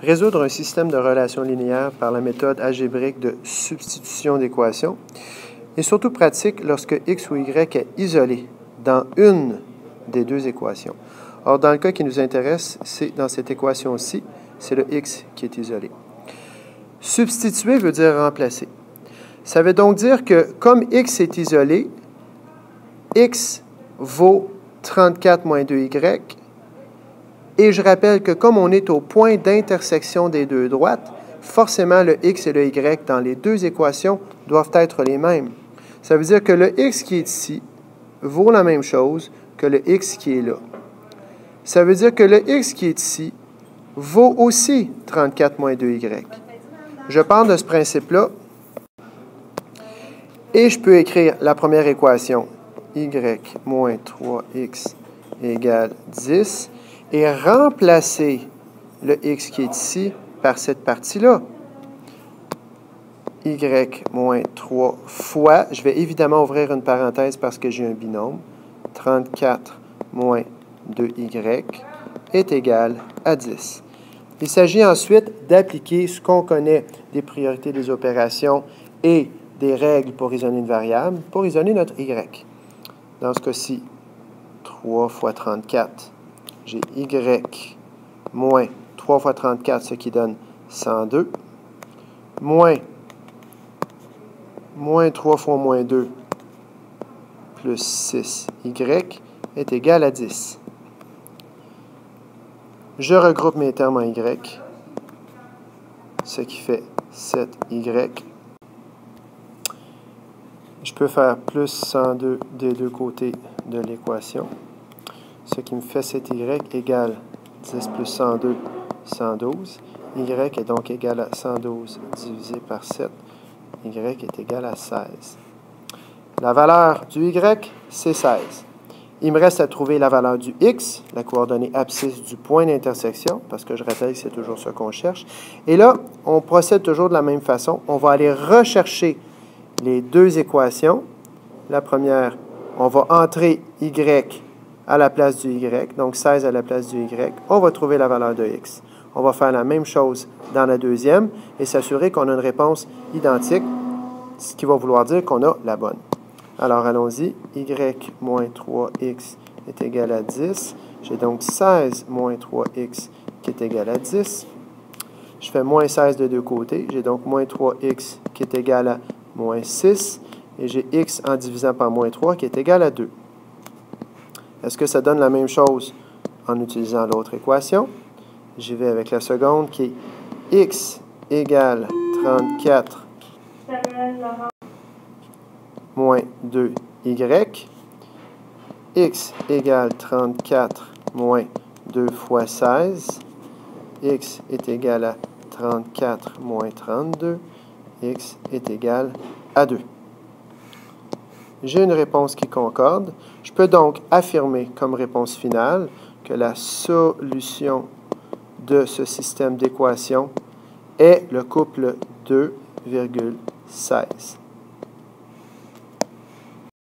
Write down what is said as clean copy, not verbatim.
Résoudre un système de relations linéaires par la méthode algébrique de substitution d'équations est surtout pratique lorsque x ou y est isolé dans une des deux équations. Or, dans le cas qui nous intéresse, c'est dans cette équation-ci, c'est le x qui est isolé. Substituer veut dire remplacer. Ça veut donc dire que comme x est isolé, x vaut 34 moins 2y, et je rappelle que comme on est au point d'intersection des deux droites, forcément le x et le y dans les deux équations doivent être les mêmes. Ça veut dire que le x qui est ici vaut la même chose que le x qui est là. Ça veut dire que le x qui est ici vaut aussi 34 moins 2y. Je pars de ce principe-là et je peux écrire la première équation, y moins 3x égale 10, et remplacer le x qui est ici par cette partie-là. Y moins 3 fois, je vais évidemment ouvrir une parenthèse parce que j'ai un binôme, 34 moins 2y est égal à 10. Il s'agit ensuite d'appliquer ce qu'on connaît des priorités des opérations et des règles pour isoler une variable, pour isoler notre y. Dans ce cas-ci, 3 fois 34, j'ai y moins 3 fois 34, ce qui donne 102, moins 3 fois moins 2 plus 6y est égal à 10. Je regroupe mes termes en y, ce qui fait 7y. Je peux faire plus 102 des deux côtés de l'équation, ce qui me fait 7y égale 10 plus 102, 112. Y est donc égal à 112 divisé par 7. Y est égal à 16. La valeur du y, c'est 16. Il me reste à trouver la valeur du x, la coordonnée abscisse du point d'intersection, parce que je rappelle que c'est toujours ce qu'on cherche. Et là, on procède toujours de la même façon. On va aller rechercher les deux équations. La première, on va entrer y à la place du y, donc 16 à la place du y. On va trouver la valeur de x. On va faire la même chose dans la deuxième et s'assurer qu'on a une réponse identique, ce qui va vouloir dire qu'on a la bonne. Alors, allons-y. Y moins 3x est égal à 10. J'ai donc 16 moins 3x qui est égal à 10. Je fais moins 16 de deux côtés. J'ai donc moins 3x qui est égal à moins 6. Et j'ai x en divisant par moins 3 qui est égal à 2. Est-ce que ça donne la même chose en utilisant l'autre équation? J'y vais avec la seconde qui est x égale 34 moins 2y. X égale 34 moins 2 fois 16. X est égal à 34 moins 32. X est égal à 2. J'ai une réponse qui concorde. Je peux donc affirmer comme réponse finale que la solution de ce système d'équations est le couple 2,16.